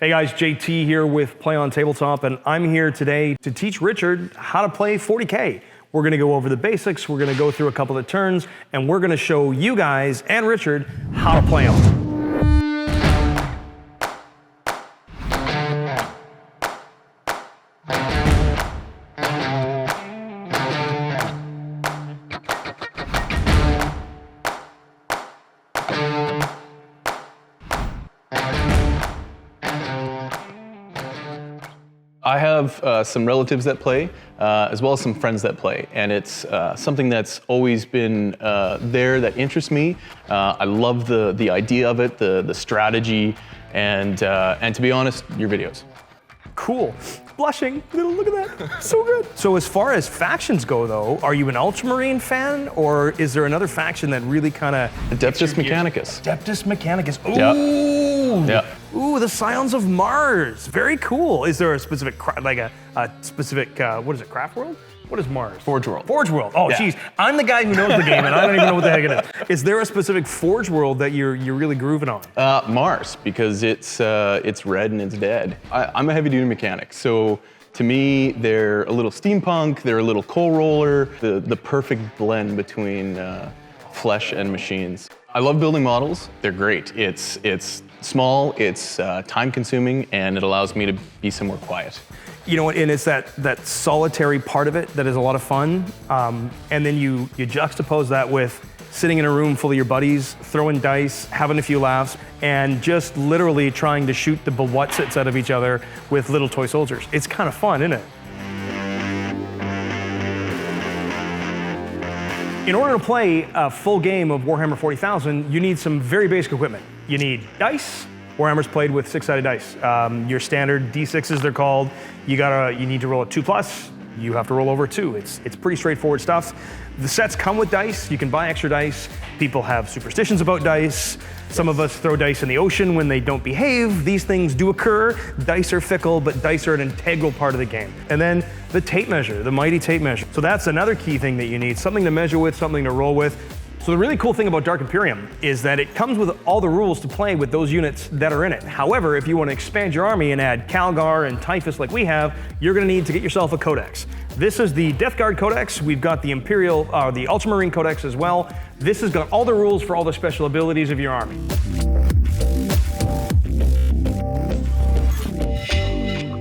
Hey guys, JT here with Play on Tabletop, and I'm here today to teach Richard how to play 40K. We're gonna go over the basics, we're gonna go through a couple of turns, and we're gonna show you guys and Richard how to play them. I have some relatives that play, as well as some friends that play, and it's something that's always been there that interests me. I love the idea of it, the strategy, and to be honest, your videos. Cool. Blushing. Look at that. So good. So as far as factions go, though, are you an Ultramarine fan, or is there another faction that really kind of... ADEPTUS Mechanicus. ADEPTUS Mechanicus. Ooh. Yeah. Ooh, the Scions of Mars. Very cool. Is there a specific, like a specific, what is it, craft world? What is Mars? Forge World. Forge World. Oh, geez. I'm the guy who knows the game, and I don't even know what the heck it is. Is there a specific Forge World that you're really grooving on? Mars, because it's red and it's dead. I'm a heavy-duty mechanic, so to me, they're a little steampunk, they're a little coal roller, the perfect blend between flesh and machines. I love building models. They're great. It's small, it's time-consuming, and it allows me to be somewhere quiet. You know what, and it's that solitary part of it that is a lot of fun. And then you juxtapose that with sitting in a room full of your buddies, throwing dice, having a few laughs, and just literally trying to shoot the bewutsits out of each other with little toy soldiers. It's kind of fun, isn't it? In order to play a full game of Warhammer 40,000, you need some very basic equipment. You need dice. Warhammer's played with 6-sided dice. Your standard D6s, they're called. You need to roll a 2+. You have to roll over 2. It's pretty straightforward stuff. The sets come with dice. You can buy extra dice. People have superstitions about dice. Some of us throw dice in the ocean when they don't behave. These things do occur. Dice are fickle, but dice are an integral part of the game. And then the tape measure, the mighty tape measure. So that's another key thing that you need, something to measure with, something to roll with. So the really cool thing about Dark Imperium is that it comes with all the rules to play with those units that are in it. However, if you want to expand your army and add CALGAR and Typhus like we have, you're going to need to get yourself a codex. This is the Death Guard Codex. We've got the the Ultramarine Codex as well. This has got all the rules for all the special abilities of your army.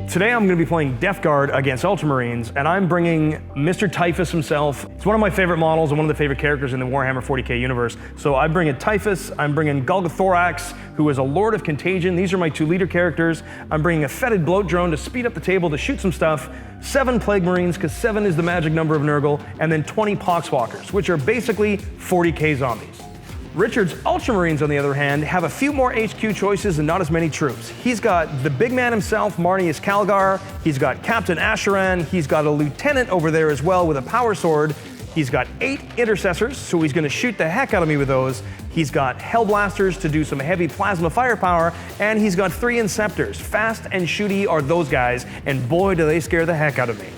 Today I'm going to be playing Death Guard against Ultramarines, and I'm bringing Mr. Typhus himself. It's one of my favorite models and one of the favorite characters in the Warhammer 40K universe. So I'm bringing Typhus, I'm bringing Golgothorax, who is a Lord of Contagion. These are my 2 leader characters. I'm bringing a fetid bloat drone to speed up the table to shoot some stuff, 7 Plague Marines, because 7 is the magic number of Nurgle, and then 20 Poxwalkers, which are basically 40K zombies. Richard's Ultramarines, on the other hand, have a few more HQ choices and not as many troops. He's got the big man himself, MARNEUS CALGAR. He's got Captain Asheran. He's got a lieutenant over there as well with a power sword. He's got 8 intercessors, so he's going to shoot the heck out of me with those. He's got Hellblasters to do some heavy plasma firepower, and he's got 3 INCEPTORS. Fast and shooty are those guys, and boy, do they scare the heck out of me.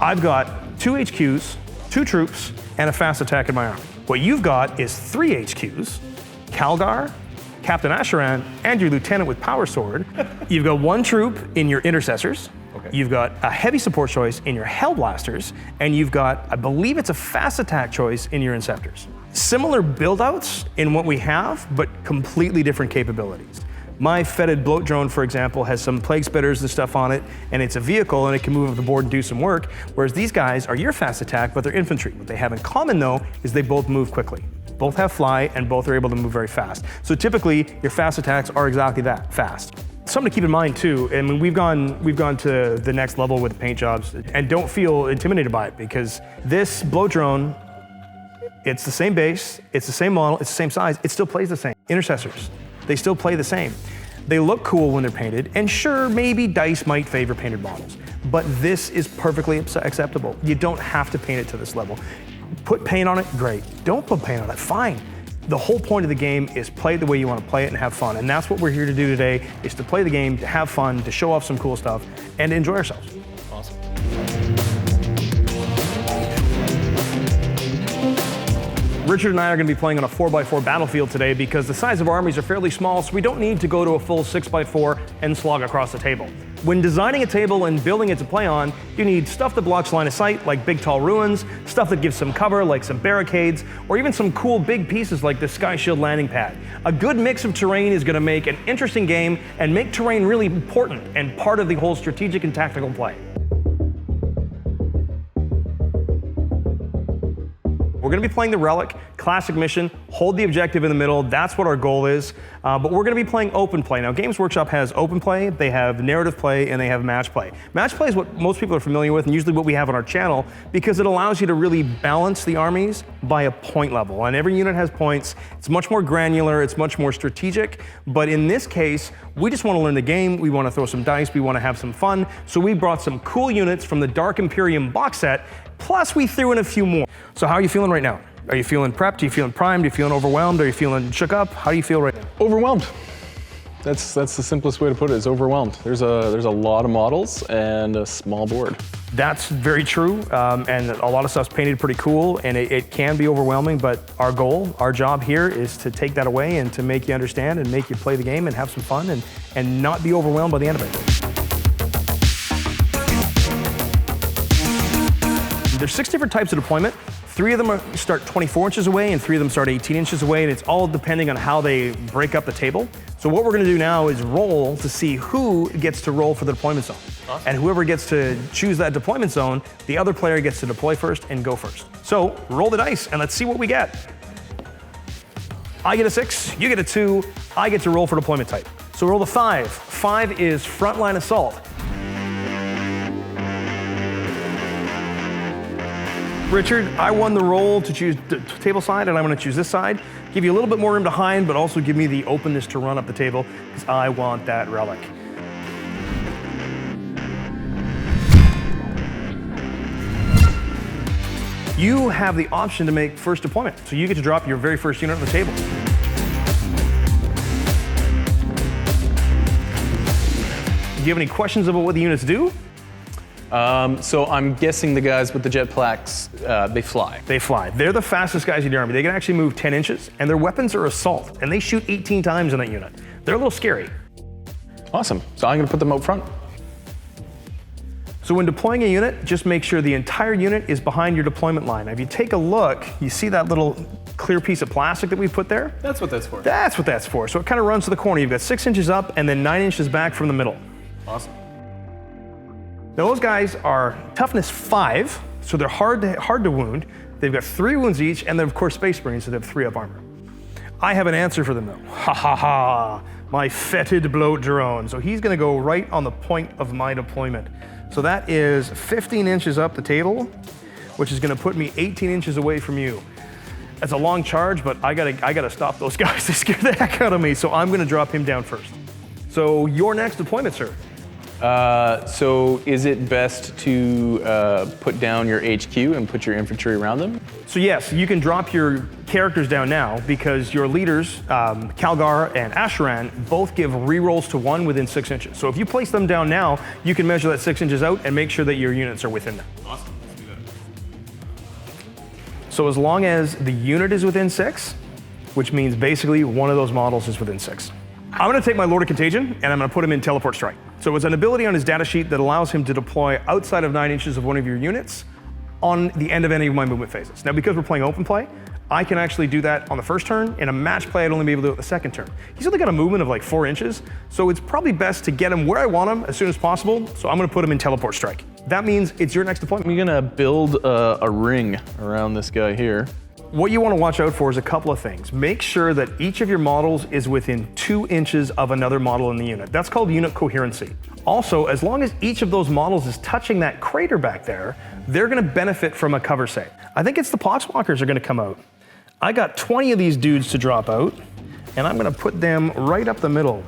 I've got 2 HQs, 2 troops, and a fast attack in my army. What you've got is 3 HQs, CALGAR, Captain Asheran, and your lieutenant with power sword. You've got 1 troop in your intercessors. Okay. You've got a heavy support choice in your Hellblasters, and you've got, I believe it's a fast attack choice in your INCEPTORs. Similar build-outs in what we have, but completely different capabilities. My fetid bloat drone, for example, has some plague spitters and stuff on it, and it's a vehicle and it can move up the board and do some work, whereas these guys are your fast attack, but they're infantry. What they have in common, though, is they both move quickly. Both have fly, and both are able to move very fast. So typically, your fast attacks are exactly that, fast. Something to keep in mind, too, I mean, we've gone to the next level with the paint jobs, and don't feel intimidated by it, because this bloat drone, it's the same base, it's the same model, it's the same size, it still plays the same. Intercessors, they still play the same. They look cool when they're painted, and sure, maybe dice might favor painted models, but this is perfectly acceptable. You don't have to paint it to this level. Put paint on it, great. Don't put paint on it, fine. The whole point of the game is play it the way you want to play it and have fun, and that's what we're here to do today, is to play the game, to have fun, to show off some cool stuff, and to enjoy ourselves. Awesome. Richard and I are going to be playing on a 4x4 battlefield today because the size of our armies are fairly small, so we don't need to go to a full 6x4 and slog across the table. When designing a table and building it to play on, you need stuff that blocks line of sight, like big tall ruins, stuff that gives some cover, like some barricades, or even some cool big pieces like the Sky Shield landing pad. A good mix of terrain is going to make an interesting game and make terrain really important and part of the whole strategic and tactical play. We're going to be playing the Relic, classic mission, hold the objective in the middle, that's what our goal is. But we're going to be playing open play. Now, Games Workshop has open play, they have narrative play, and they have match play. Match play is what most people are familiar with and usually what we have on our channel because it allows you to really balance the armies by a point level. And every unit has points. It's much more granular, it's much more strategic. But in this case, we just want to learn the game, we want to throw some dice, we want to have some fun. So we brought some cool units from the Dark Imperium box set, plus we threw in a few more. So how are you feeling right now? Are you feeling prepped? Are you feeling primed? Are you feeling overwhelmed? Are you feeling shook up? How do you feel right now? Overwhelmed. That's the simplest way to put it, is overwhelmed. There's a lot of models and a small board. That's very true, and a lot of stuff's painted pretty cool, and it can be overwhelming, but our goal, our job here is to take that away and to make you understand and make you play the game and have some fun and not be overwhelmed by the end of it. There's 6 different types of deployment. 3 of them start 24 inches away and 3 of them start 18 inches away, and it's all depending on how they break up the table. So what we're gonna do now is roll to see who gets to roll for the deployment zone. Awesome. And whoever gets to choose that deployment zone, the other player gets to deploy first and go first. So roll the dice and let's see what we get. I get a 6, you get a 2, I get to roll for deployment type. So roll the 5. 5 is frontline assault. Richard, I won the roll to choose the table side, and I'm going to choose this side. Give you a little bit more room to hide, but also give me the openness to run up the table, because I want that relic. You have the option to make first deployment, so you get to drop your very first unit on the table. Do you have any questions about what the units do? So I'm guessing the guys with the jetpacks, they fly. They fly. They're the fastest guys in the army. They can actually move 10 inches, and their weapons are assault, and they shoot 18 times in that unit. They're a little scary. Awesome. So I'm going to put them out front. So when deploying a unit, just make sure the entire unit is behind your deployment line. Now, if you take a look, you see that little clear piece of plastic that we put there? That's what that's for. That's what that's for. So it kind of runs to the corner. You've got 6 inches up and then 9 inches back from the middle. Awesome. Now those guys are toughness 5, so they're hard to wound. They've got 3 wounds each, and they're of course Space Marines, so they have 3 up armor. I have an answer for them though. Ha ha ha, my fetid bloat drone. So he's gonna go right on the point of my deployment. So that is 15 inches up the table, which is gonna put me 18 inches away from you. That's a long charge, but I gotta stop those guys. They scare the heck out of me, so I'm gonna drop him down first. So your next deployment, sir. So is it best to put down your HQ and put your infantry around them? So yes, you can drop your characters down now because your leaders, CALGAR and Asheran, both give rerolls to 1 within 6 inches. So if you place them down now, you can measure that 6 inches out and make sure that your units are within that. Awesome, let's do that. So as long as the unit is within 6, which means basically one of those models is within 6. I'm gonna take my Lord of Contagion and I'm gonna put him in Teleport Strike. So it's an ability on his data sheet that allows him to deploy outside of 9 inches of one of your units on the end of any of my movement phases. Now because we're playing open play, I can actually do that on the first turn. In a match play, I'd only be able to do it the second turn. He's only got a movement of like 4 inches, so it's probably best to get him where I want him as soon as possible, so I'm gonna put him in Teleport Strike. That means it's your next deployment. I'm gonna build a ring around this guy here. What you want to watch out for is a couple of things. Make sure that each of your models is within 2 inches of another model in the unit. That's called unit coherency. Also, as long as each of those models is touching that crater back there, they're going to benefit from a cover save. I think it's the Poxwalkers are going to come out. I got 20 of these dudes to drop out, and I'm going to put them right up the middle.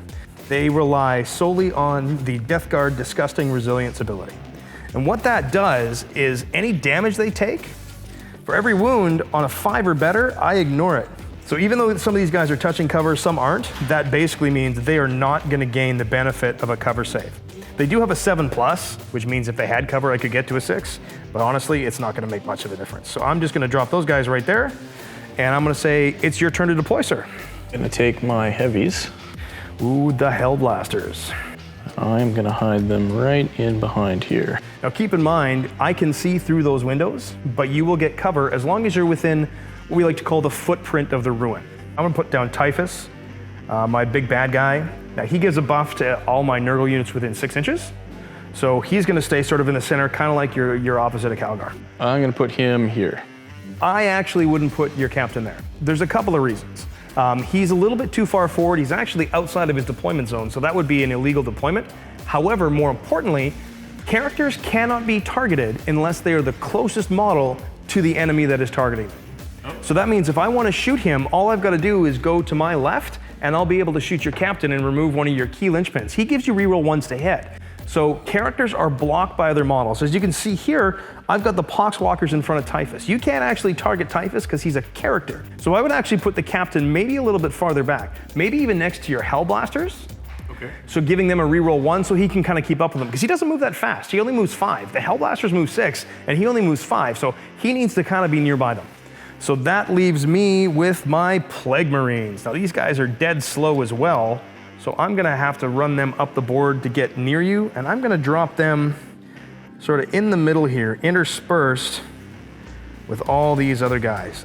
They rely solely on the Death Guard Disgusting Resilience ability. And what that does is any damage they take, for every wound on a 5 or better, I ignore it. So even though some of these guys are touching cover, some aren't, that basically means they are not gonna gain the benefit of a cover save. They do have a 7+, which means if they had cover, I could get to a 6, but honestly, it's not gonna make much of a difference. So I'm just gonna drop those guys right there, and I'm gonna say, it's your turn to deploy, sir. Gonna take my heavies. Ooh, the Hellblasters. I'm gonna hide them right in behind here. Now keep in mind, I can see through those windows, but you will get cover as long as you're within what we like to call the footprint of the ruin. I'm gonna put down Typhus, my big bad guy. Now he gives a buff to all my Nurgle units within 6 inches. So he's gonna stay sort of in the center, kind of like your opposite of CALGAR. I'm gonna put him here. I actually wouldn't put your captain there. There's a couple of reasons. He's a little bit too far forward. He's actually outside of his deployment zone, so that would be an illegal deployment. However, more importantly, characters cannot be targeted unless they are the closest model to the enemy that is targeting them. So that means if I want to shoot him, all I've got to do is go to my left, and I'll be able to shoot your captain and remove one of your key linchpins. He gives you reroll 1s to hit. So characters are blocked by other models. As you can see here, I've got the Poxwalkers in front of Typhus. You can't actually target Typhus because he's a character. So I would actually put the captain maybe a little bit farther back, maybe even next to your Hellblasters. Okay. So giving them a reroll 1 so he can kind of keep up with them, because he doesn't move that fast. He only moves 5. The Hellblasters move 6, and he only moves 5. So he needs to kind of be nearby them. So that leaves me with my Plague Marines. Now these guys are dead slow as well. So I'm gonna have to run them up the board to get near you, and I'm gonna drop them sort of in the middle here, interspersed with all these other guys.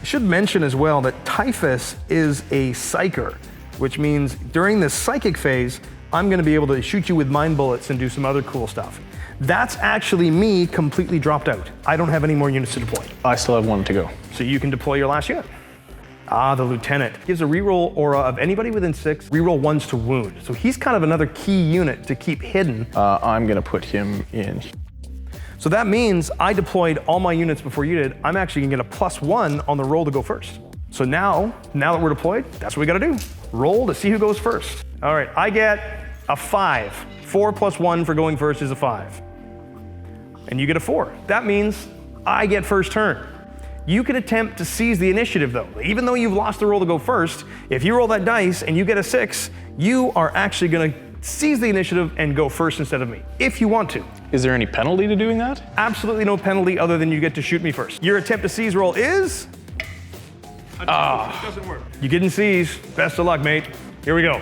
I should mention as well that Typhus is a psyker, which means during this psychic phase, I'm gonna be able to shoot you with mind bullets and do some other cool stuff. That's actually me completely dropped out. I don't have any more units to deploy. I still have 1 to go. So you can deploy your last unit. Ah, the Lieutenant. Gives a reroll aura of anybody within 6, reroll 1s to wound. So he's kind of another key unit to keep hidden. I'm gonna put him in. So that means I deployed all my units before you did. I'm actually gonna get a +1 on the roll to go first. So now that we're deployed, that's what we gotta do. Roll to see who goes first. All right, I get a 5. 4 + 1 for going first is a 5. And you get a 4. That means I get first turn. You can attempt to seize the initiative though. Even though you've lost the roll to go first, if you roll that dice and you get a 6, you are actually gonna seize the initiative and go first instead of me, if you want to. Is there any penalty to doing that? Absolutely no penalty other than you get to shoot me first. Your attempt to seize roll is? It doesn't work. You didn't seize. Best of luck, mate. Here we go.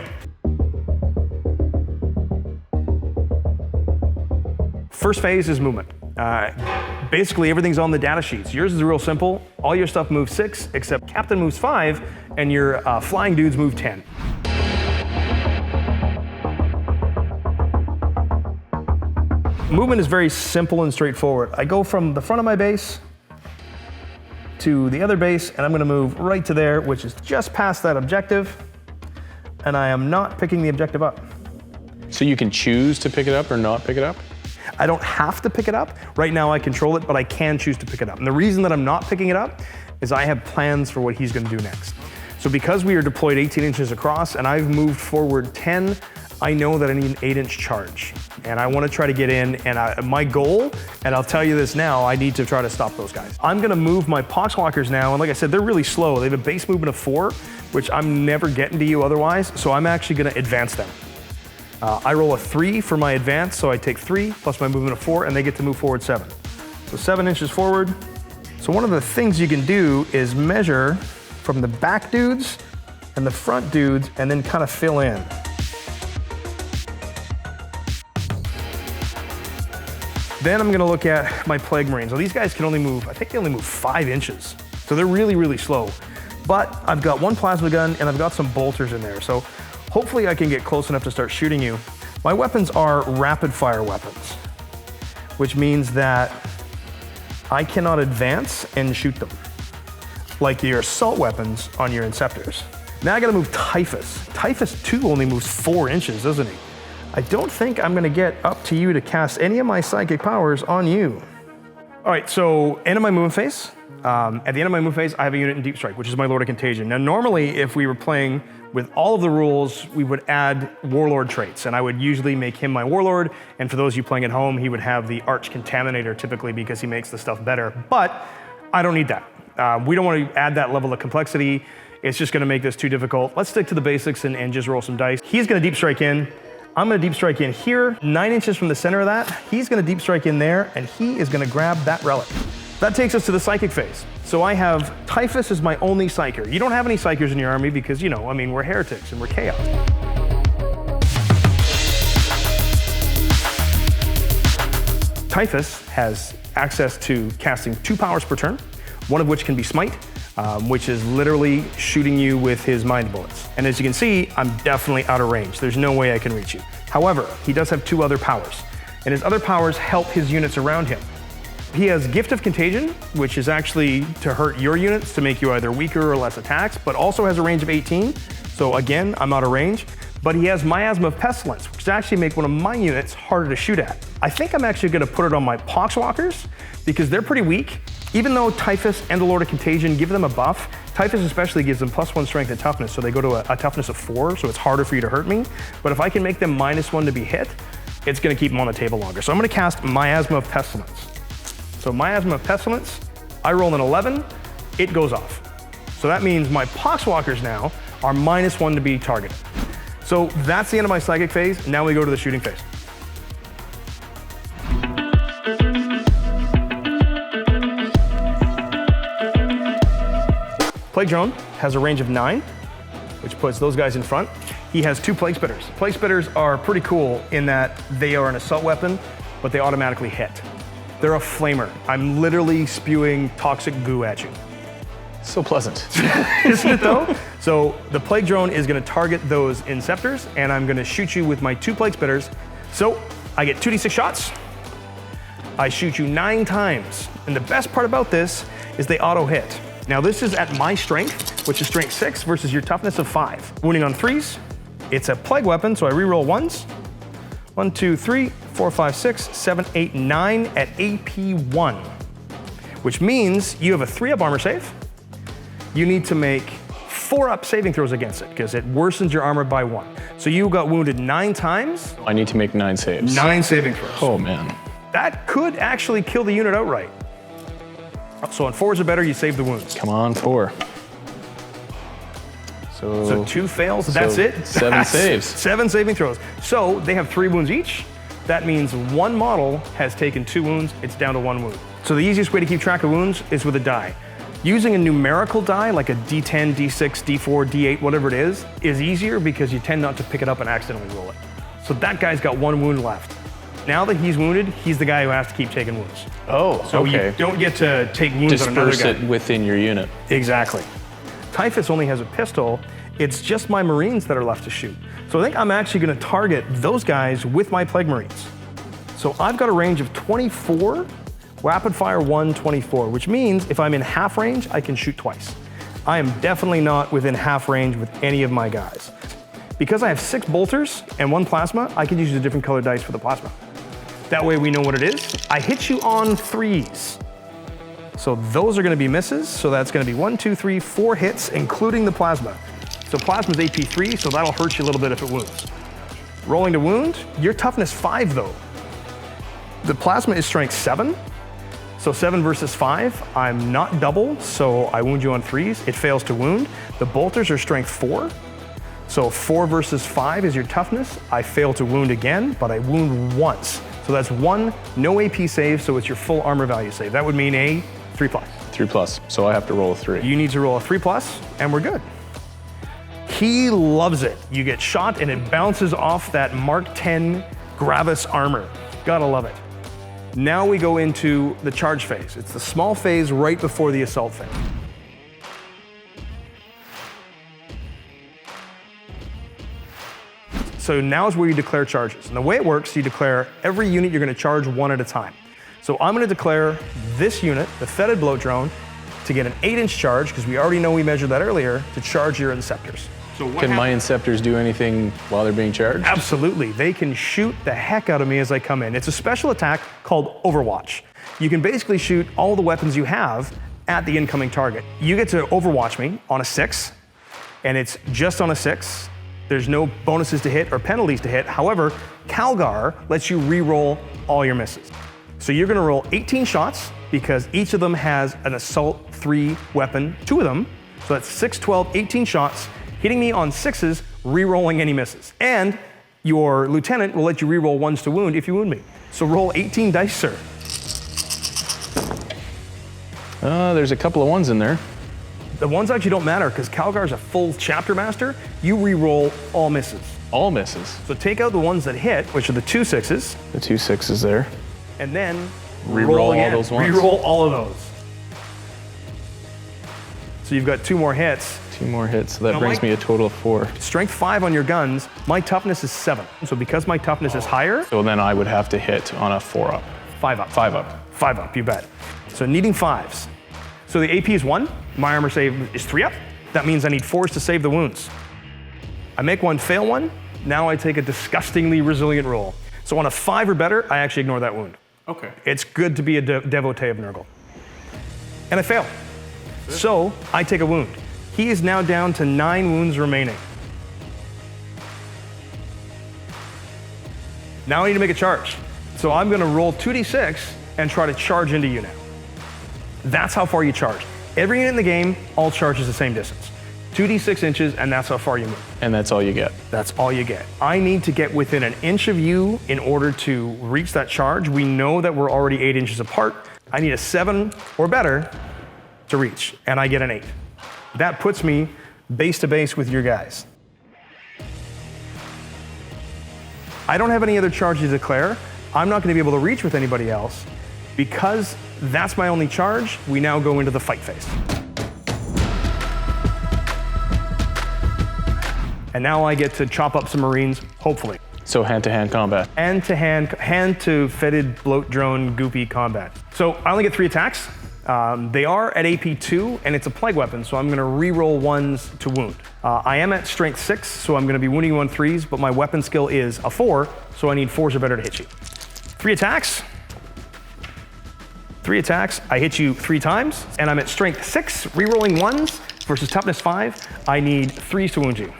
First phase is movement. Basically, everything's on the data sheets. Yours is real simple. All your stuff moves 6, except Captain moves 5, and your flying dudes move 10. Movement is very simple and straightforward. I go from the front of my base to the other base, and I'm gonna move right to there, which is just past that objective, and I am not picking the objective up. So you can choose to pick it up or not pick it up? I don't have to pick it up. Right now I control it, but I can choose to pick it up. And the reason that I'm not picking it up is I have plans for what he's gonna do next. So because we are deployed 18 inches across and I've moved forward 10, I know that I need an 8-inch charge. And I wanna try to get in, and my goal, and I'll tell you this now, I need to try to stop those guys. I'm gonna move my Poxwalkers now, and like I said, they're really slow. They have a base movement of 4, which I'm never getting to you otherwise, so I'm actually gonna advance them. I roll a 3 for my advance, so I take 3 plus my movement of 4, and they get to move forward 7. So 7 inches forward. So one of the things you can do is measure from the back dudes and the front dudes, and then kind of fill in. Then I'm gonna look at my Plague Marines. So these guys can only move, I think they only move 5 inches. So they're really, really slow. But I've got 1 plasma gun and I've got some bolters in there. So hopefully I can get close enough to start shooting you. My weapons are rapid fire weapons, which means that I cannot advance and shoot them, like your assault weapons on your Inceptors. Now I gotta move Typhus. Typhus too only moves 4 inches, doesn't he? I don't think I'm gonna get up to you to cast any of my psychic powers on you. All right, so end of my movement phase. At the end of my move phase, I have a unit in Deep Strike, which is my Lord of Contagion. Now, normally, if we were playing with all of the rules, we would add Warlord traits, and I would usually make him my Warlord, and for those of you playing at home, he would have the Arch Contaminator typically because he makes the stuff better, but I don't need that. We don't want to add that level of complexity. It's just gonna make this too difficult. Let's stick to the basics and just roll some dice. He's gonna Deep Strike in. I'm gonna Deep Strike in here, 9 inches from the center of that. He's gonna Deep Strike in there, and he is gonna grab that relic. That takes us to the psychic phase. So I have Typhus as my only psyker. You don't have any psychers in your army because, you know, I mean, we're heretics and we're chaos. Typhus has access to casting 2 powers per turn, one of which can be Smite, which is literally shooting you with his mind bullets. And as you can see, I'm definitely out of range. There's no way I can reach you. However, he does have 2 other powers, and his other powers help his units around him. He has Gift of Contagion, which is actually to hurt your units to make you either weaker or less attacks, but also has a range of 18. So again, I'm out of range. But he has Miasma of Pestilence, which actually make one of my units harder to shoot at. I think I'm actually gonna put it on my Poxwalkers because they're pretty weak. Even though Typhus and the Lord of Contagion give them a buff, Typhus especially gives them +1 strength and toughness, so they go to a toughness of 4, so it's harder for you to hurt me. But if I can make them -1 to be hit, it's gonna keep them on the table longer. So I'm gonna cast Miasma of Pestilence. So Miasma of Pestilence, I roll an 11, it goes off. So that means my Poxwalkers now are -1 to be targeted. So that's the end of my psychic phase. Now we go to the shooting phase. Plague Drone has a range of 9, which puts those guys in front. He has 2 Plague Spitters. Plague Spitters are pretty cool in that they are an assault weapon, but they automatically hit. They're a flamer. I'm literally spewing toxic goo at you. So pleasant. Isn't it though? So the Plague Drone is gonna target those Inceptors, and I'm gonna shoot you with my 2 Plague Spitters. So I get 2d6 shots. I shoot you 9 times. And the best part about this is they auto hit. Now this is at my strength, which is strength 6 versus your toughness of 5. Wounding on 3s. It's a plague weapon, so I reroll 1s. 1, 2, 3, 4, 5, 6, 7, 8, 9 at AP 1. Which means you have a 3-up armor save. You need to make 4-up saving throws against it because it worsens your armor by 1. So you got wounded 9 times. I need to make 9 saves. 9 saving throws. Oh man. That could actually kill the unit outright. So on 4s or better, you save the wounds. Come on, 4. So 2 fails, that's it. 7 saves. 7 saving throws. So they have 3 wounds each. That means one model has taken 2 wounds, it's down to 1 wound. So the easiest way to keep track of wounds is with a die. Using a numerical die, like a D10, D6, D4, D8, whatever it is easier because you tend not to pick it up and accidentally roll it. So that guy's got 1 wound left. Now that he's wounded, he's the guy who has to keep taking wounds. Oh, so okay. you don't get to take wounds on another guy. Disperse it within your unit. Exactly. Typhus only has a pistol. It's just my Marines that are left to shoot. So I think I'm actually gonna target those guys with my Plague Marines. So I've got a range of 24, rapid fire 1, 24, which means if I'm in half range, I can shoot twice. I am definitely not within half range with any of my guys. Because I have 6 bolters and 1 plasma, I can use a different colored dice for the plasma. That way we know what it is. I hit you on 3s. So those are gonna be misses. So that's gonna be 1, 2, 3, 4 hits, including the plasma. So plasma's AP 3, so that'll hurt you a little bit if it wounds. Rolling to wound, your toughness 5 though. The plasma is strength 7. So 7 versus 5, I'm not double, so I wound you on 3s. It fails to wound. The bolters are strength 4. So 4 versus 5 is your toughness. I fail to wound again, but I wound once. So that's 1, no AP save, so it's your full armor value save. That would mean a 3+. 3+, so I have to roll a 3. You need to roll a 3+, and we're good. He loves it. You get shot and it bounces off that Mark 10 Gravis armor. Gotta love it. Now we go into the charge phase. It's the small phase right before the assault phase. So now is where you declare charges. And the way it works, you declare every unit you're gonna charge 1 at a time. So I'm gonna declare this unit, the Fetid Bloat Drone, to get an 8-inch charge, because we already know we measured that earlier, to charge your Inceptors. So Can my Inceptors do anything while they're being charged? Absolutely. They can shoot the heck out of me as I come in. It's a special attack called Overwatch. You can basically shoot all the weapons you have at the incoming target. You get to Overwatch me on a 6, and it's just on a 6. There's no bonuses to hit or penalties to hit. However, CALGAR lets you re-roll all your misses. So you're gonna roll 18 shots because each of them has an Assault 3 weapon, 2 of them. So that's 6, 12, 18 shots, hitting me on 6s, re-rolling any misses. And your lieutenant will let you re-roll 1s to wound if you wound me. So roll 18 dice, sir. There's a couple of ones in there. The ones actually don't matter because Calgar's a full chapter master. You re-roll all misses. All misses. So take out the ones that hit, which are the 2 6s, The 2 6s there. and then Re-roll roll all again. those ones. Re-roll all of those. So you've got 2 more hits. 2 more hits, so that Now, brings me a total of 4. Strength 5 on your guns. My toughness is 7. So because my toughness is higher, So then I would have to hit on a 4 up. 5 up. 5 up. 5 up, you bet. So needing 5s. So the AP is 1. My armor save is 3 up. That means I need 4s to save the wounds. I make 1, fail 1. Now I take a disgustingly resilient roll. So on a 5 or better, I actually ignore that wound. Okay. It's good to be a devotee of Nurgle. And I fail. So I take a wound. He is now down to 9 wounds remaining. Now I need to make a charge. So I'm gonna roll 2d6 and try to charge into you now. That's how far you charge. Every unit in the game, all charges the same distance. 2d6 inches, and that's how far you move. And that's all you get. That's all you get. I need to get within an inch of you in order to reach that charge. We know that we're already 8 inches apart. I need a 7 or better to reach, and I get an 8. That puts me base to base with your guys. I don't have any other charge to declare. I'm not going to be able to reach with anybody else. Because that's my only charge, we now go into the fight phase. And now I get to chop up some Marines, hopefully. So hand-to-hand combat. Hand-to-fetid bloat drone goopy combat. So I only get 3 attacks. They are at AP 2, and it's a plague weapon, so I'm gonna re-roll 1s to wound. I am at strength 6, so I'm gonna be wounding you on 3s, but my weapon skill is a 4, so I need 4s or better to hit you. 3 attacks. 3 attacks, I hit you 3 times, and I'm at strength 6, re-rolling 1s versus toughness 5. I need 3s to wound you.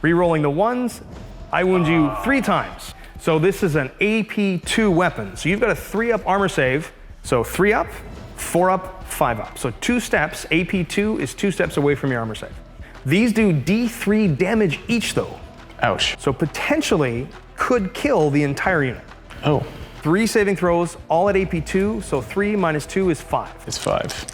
Re-rolling the 1s, I wound you 3 times. So this is an AP 2 weapon. So you've got a 3-up armor save, so 3 up, 4 up, 5 up. So 2 steps, AP 2 is 2 steps away from your armor save. These do D3 damage each though. Ouch. So potentially could kill the entire unit. Oh, 3 saving throws, all at AP 2, so 3 minus 2 is 5. it's 5.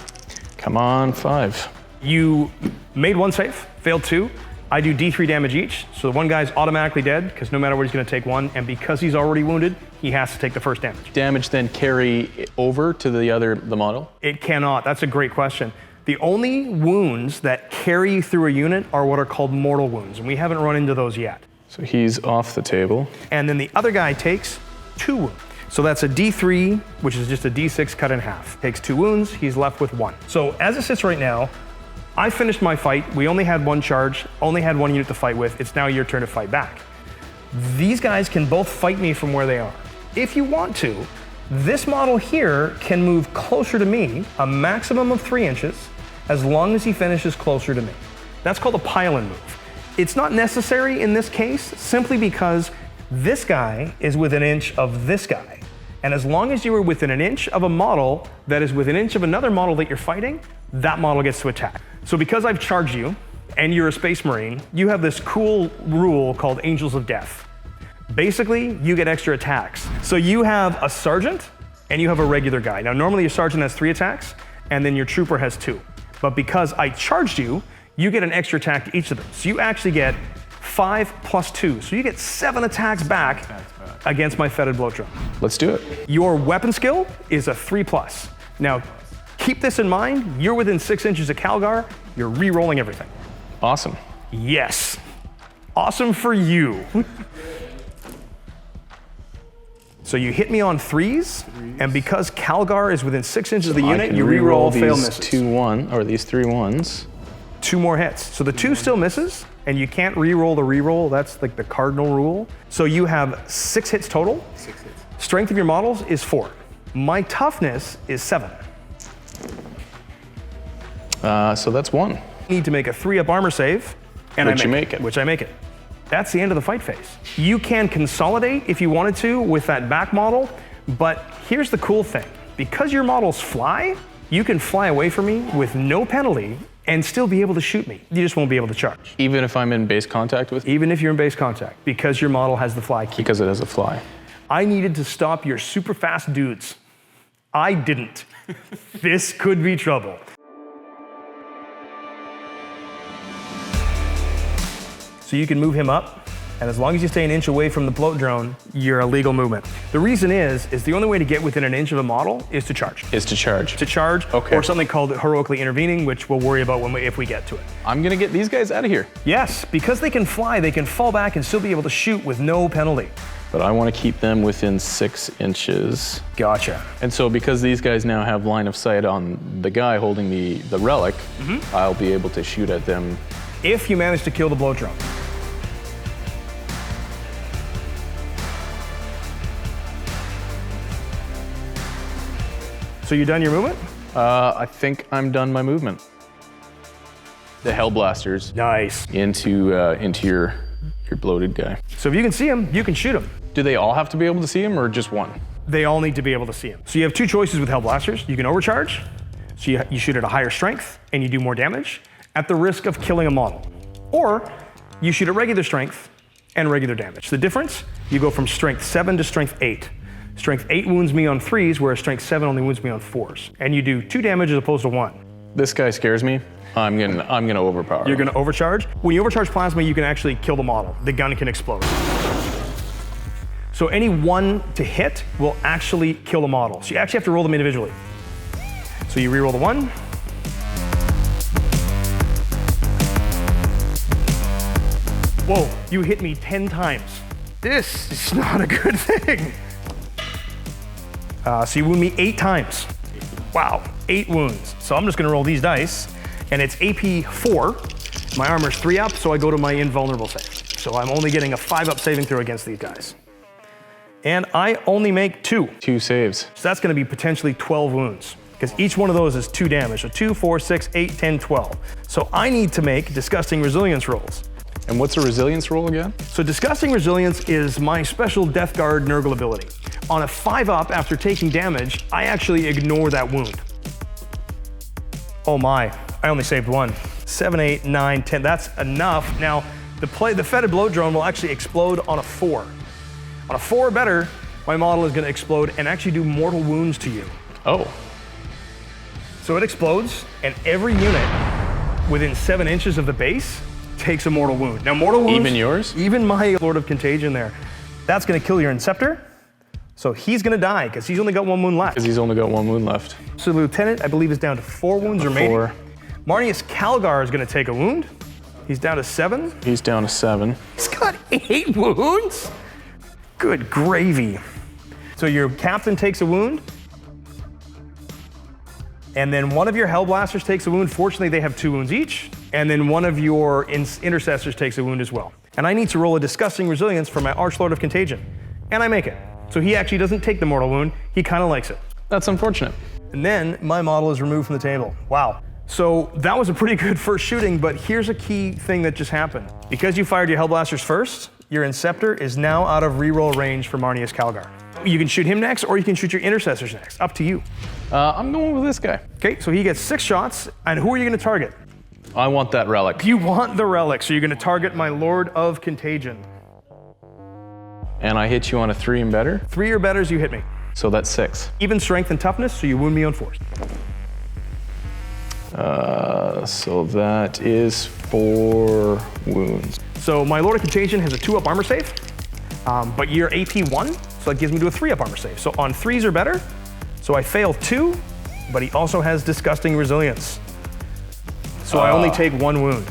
Come on, 5. You made 1 save, failed 2. I do D3 damage each, so the one guy's automatically dead, because no matter what, he's gonna take 1, and because he's already wounded, he has to take the first damage. Damage then carry over to the model? It cannot, that's a great question. The only wounds that carry through a unit are what are called mortal wounds, and we haven't run into those yet. So he's off the table. And then the other guy takes 2 wounds. So that's a D3, which is just a D6 cut in half. Takes 2 wounds, he's left with 1. So as it sits right now, I finished my fight. We only had 1 charge, only had 1 unit to fight with. It's now your turn to fight back. These guys can both fight me from where they are. If you want to, this model here can move closer to me, a maximum of 3 inches, as long as he finishes closer to me. That's called a pile-in move. It's not necessary in this case, simply because this guy is within an inch of this guy. And as long as you are within an inch of a model that is within an inch of another model that you're fighting, that model gets to attack. So because I've charged you, and you're a Space Marine, you have this cool rule called Angels of Death. Basically, you get extra attacks. So you have a sergeant, and you have a regular guy. Now normally your sergeant has 3 attacks, and then your trooper has 2. But because I charged you, you get an extra attack to each of them. So you actually get 5 plus 2. So you get 7 attacks back against my fetid bloat drone. Let's do it. Your weapon skill is a 3 plus. Now, keep this in mind, you're within 6 inches of Calgar, you're re-rolling everything. Awesome. Yes. Awesome for you. So you hit me on 3s, and because Calgar is within 6 inches of the unit, you re-roll fail misses. These 3 1s. 2 more hits. So the 2 still misses, and you can't re-roll the re-roll. That's like the cardinal rule. So you have 6 hits total. 6 hits. Strength of your models is 4. My toughness is 7. So that's 1. Need to make a 3-up armor save, and Which you make it. Which I make it. That's the end of the fight phase. You can consolidate if you wanted to with that back model, but here's the cool thing. Because your models fly, you can fly away from me with no penalty and still be able to shoot me. You just won't be able to charge. Even if I'm in base contact with you? Even if you're in base contact, because your model has the fly key. Because it has a fly. I needed to stop your super fast dudes. I didn't. This could be trouble. So you can move him up, and as long as you stay an inch away from the float drone, you're a legal movement. The reason is the only way to get within an inch of a model is to charge. To charge, Okay. or something called heroically intervening, which we'll worry about if we get to it. I'm gonna get these guys out of here. Yes, because they can fly, they can fall back and still be able to shoot with no penalty. But I want to keep them within 6 inches. Gotcha. And so because these guys now have line of sight on the guy holding the relic, I'll be able to shoot at them. If you manage to kill the blow drone. So you done your movement? I think I'm done my movement. The Hellblasters Nice. into your bloated guy. So if you can see him, you can shoot him. Do they all have to be able to see him or just one? They all need to be able to see him. So you have two choices with Hellblasters. You can overcharge, so you shoot at a higher strength and you do more damage at the risk of killing a model. Or you shoot at regular strength and regular damage. The difference, you go from strength 7 to strength 8. Strength 8 wounds me on 3s, whereas strength 7 only wounds me on 4s. And you do 2 damage as opposed to 1. This guy scares me. I'm gonna overpower. You're gonna overcharge. When you overcharge plasma, you can actually kill the model. The gun can explode. So any 1 to hit will actually kill the model. So you actually have to roll them individually. So you reroll the 1. Whoa, you hit me 10 times. This is not a good thing. So you wound me 8 times. Wow, 8 wounds. So I'm just gonna roll these dice, and it's AP 4. My armor's 3 up, so I go to my invulnerable save. So I'm only getting a 5 up saving throw against these guys. And I only make 2. 2 saves. So that's gonna be potentially 12 wounds, because each one of those is 2 damage. So 2, 4, 6, 8, 10, 12. So I need to make disgusting resilience rolls. And what's a resilience roll again? So Disgusting Resilience is my special Death Guard Nurgle ability. On a 5 up after taking damage, I actually ignore that wound. Oh my, I only saved 1. 7, 8, 9, 10, that's enough. Now, the fetid blow drone will actually explode on a 4. On a 4 or better, my model is gonna explode and actually do mortal wounds to you. Oh. So it explodes, and every unit within 7 inches of the base takes a mortal wound. Now, mortal wounds— Even yours? Even my Lord of Contagion there. That's gonna kill your Inceptor. So he's gonna die, because he's only got 1 wound left. Because he's only got 1 wound left. So the Lieutenant, I believe, is down to 4 wounds remaining. 4. Marneus Calgar is gonna take a wound. He's down to 7. He's down to 7. He's got 8 wounds? Good gravy. So your Captain takes a wound. And then one of your Hellblasters takes a wound. Fortunately, they have 2 wounds each. And then one of your Intercessors takes a wound as well. And I need to roll a Disgusting Resilience for my Archlord of Contagion. And I make it. So he actually doesn't take the mortal wound. He kind of likes it. That's unfortunate. And then my model is removed from the table. Wow. So that was a pretty good first shooting, but here's a key thing that just happened. Because you fired your Hellblasters first, your Inceptor is now out of reroll range for Marneus Calgar. You can shoot him next, or you can shoot your Intercessors next. Up to you. I'm going with this guy. Okay, so he gets 6 shots, and who are you gonna target? I want that relic. You want the relic, so you're gonna target my Lord of Contagion. And I hit you on a 3 and better? 3 or better, you hit me. So that's 6. Even strength and toughness, so you wound me on 4s. So that is 4 wounds. So my Lord of Contagion has a 2-up armor save, but you're AP 1, so that gives me to a 3-up armor save. So on 3s or better, so I fail 2, but he also has Disgusting Resilience. So I only take 1 wound.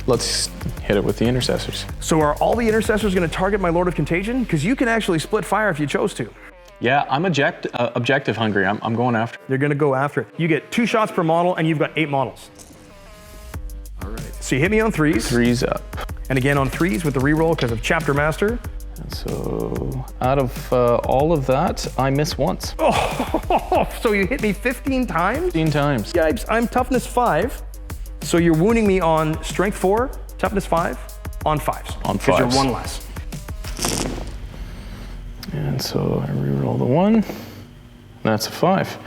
Let's hit it with the Intercessors. So are all the Intercessors gonna target my Lord of Contagion? Because you can actually split fire if you chose to. Yeah, I'm objective hungry. I'm going after. They're gonna go after it. You get 2 shots per model, and you've got 8 models. All right. So you hit me on 3s. 3's up. And again on 3s with the reroll because of Chapter Master. And so out of all of that, I miss once. Oh, so you hit me 15 times? 15 times. Yipes, I'm toughness 5. So you're wounding me on strength 4, toughness 5, on 5s. On Because you're 5s. 1 less. And so I reroll the 1. That's a 5. So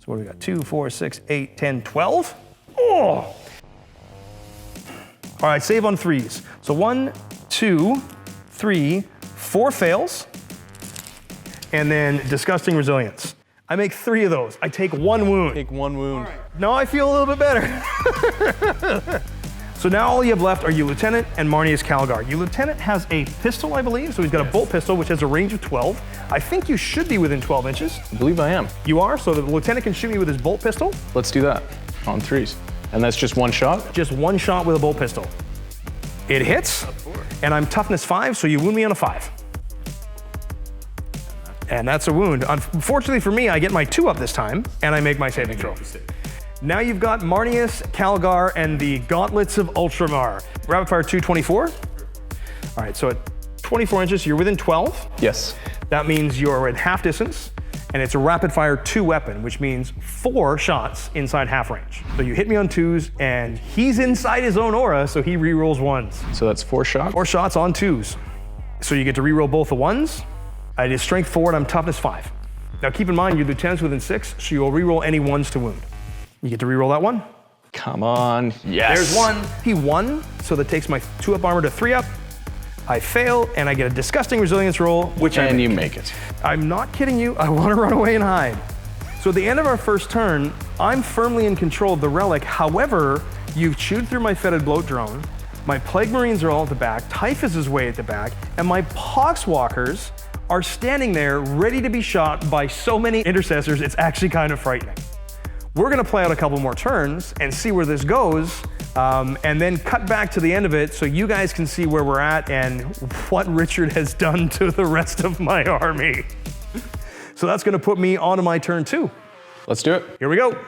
what do we got? 2, 4, 6, 8, 10, 12? Oh! All right, save on 3s. So 1, 2, 3, 4 fails. And then Disgusting Resilience. I make 3 of those. I take 1 wound. Take 1 wound. Now I feel a little bit better. So now all you have left are your Lieutenant and MARNEUS CALGAR. Your Lieutenant has a pistol, I believe, so he's got a bolt pistol, which has a range of 12. I think you should be within 12 inches. I believe I am. You are, so the Lieutenant can shoot me with his bolt pistol. Let's do that on 3s. And that's just 1 shot? Just 1 shot with a bolt pistol. It hits, and I'm toughness 5, so you wound me on a 5. And that's a wound. Unfortunately for me, I get my 2 up this time, and I make my saving throw. Now you've got MARNEUS, CALGAR, and the Gauntlets of Ultramar. Rapid fire 224. All right, so at 24 inches, you're within 12. Yes. That means you're at half distance, and it's a rapid fire 2 weapon, which means 4 shots inside half range. So you hit me on 2s, and he's inside his own aura, so he re-rolls 1s. So that's 4 shots? 4 shots on 2s. So you get to re-roll both the 1s. I did strength 4, and I'm toughness 5. Now keep in mind, your lieutenant's within 6, so you'll re-roll any 1s to wound. You get to re-roll that 1. Come on, yes. There's 1. He won, so that takes my 2-up armor to 3-up. I fail, and I get a disgusting resilience roll, which and you make it. I'm not kidding you, I want to run away and hide. So at the end of our first turn, I'm firmly in control of the relic. However, you've chewed through my fetid bloat drone, my plague marines are all at the back, Typhus is way at the back, and my poxwalkers are standing there ready to be shot by so many intercessors, it's actually kind of frightening. We're gonna play out a couple more turns and see where this goes, and then cut back to the end of it so you guys can see where we're at and what Richard has done to the rest of my army. So that's gonna put me onto my turn 2. Let's do it. Here we go.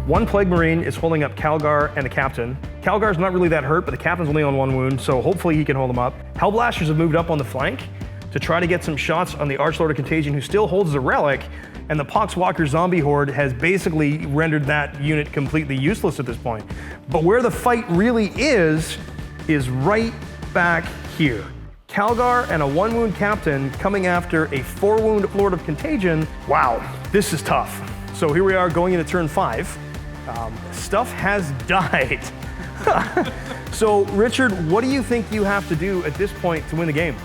One Plague Marine is holding up CALGAR and the Captain. CALGAR's not really that hurt, but the Captain's only on 1 wound, so hopefully he can hold him up. Hellblasters have moved up on the flank to try to get some shots on the Archlord of Contagion, who still holds the relic, and the Poxwalker zombie horde has basically rendered that unit completely useless at this point. But where the fight really is right back here. CALGAR and a 1 wound Captain coming after a 4 wound Lord of Contagion. Wow, this is tough. So here we are going into turn 5. Stuff has died. So Richard, what do you think you have to do at this point to win the game?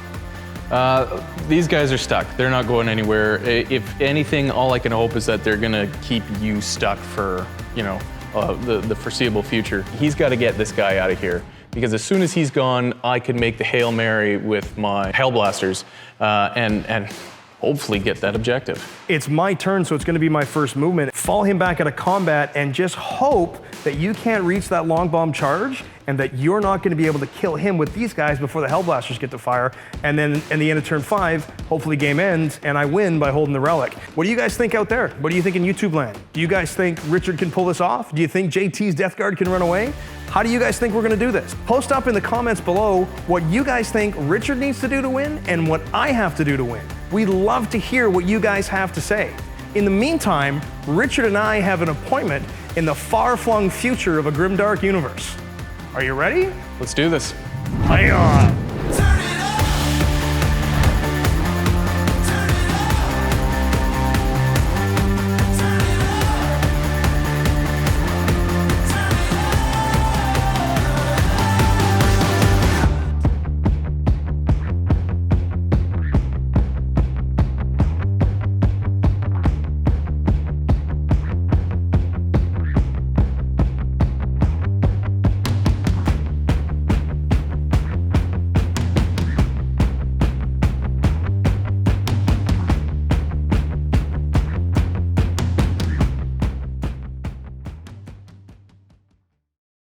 These guys are stuck. They're not going anywhere. If anything, all I can hope is that they're gonna keep you stuck for, you know, the foreseeable future. He's got to get this guy out of here, because as soon as he's gone, I can make the Hail Mary with my Hellblasters and hopefully get that objective. It's my turn, so it's going to be my first movement. Fall him back out of combat and just hope that you can't reach that long bomb charge and that you're not going to be able to kill him with these guys before the Hellblasters get to fire. And then in the end of turn 5, hopefully game ends and I win by holding the relic. What do you guys think out there? What do you think in YouTube land? Do you guys think Richard can pull this off? Do you think JT's Death Guard can run away? How do you guys think we're gonna do this? Post up in the comments below what you guys think Richard needs to do to win and what I have to do to win. We'd love to hear what you guys have to say. In the meantime, Richard and I have an appointment in the far-flung future of a grimdark universe. Are you ready? Let's do this. Hang on.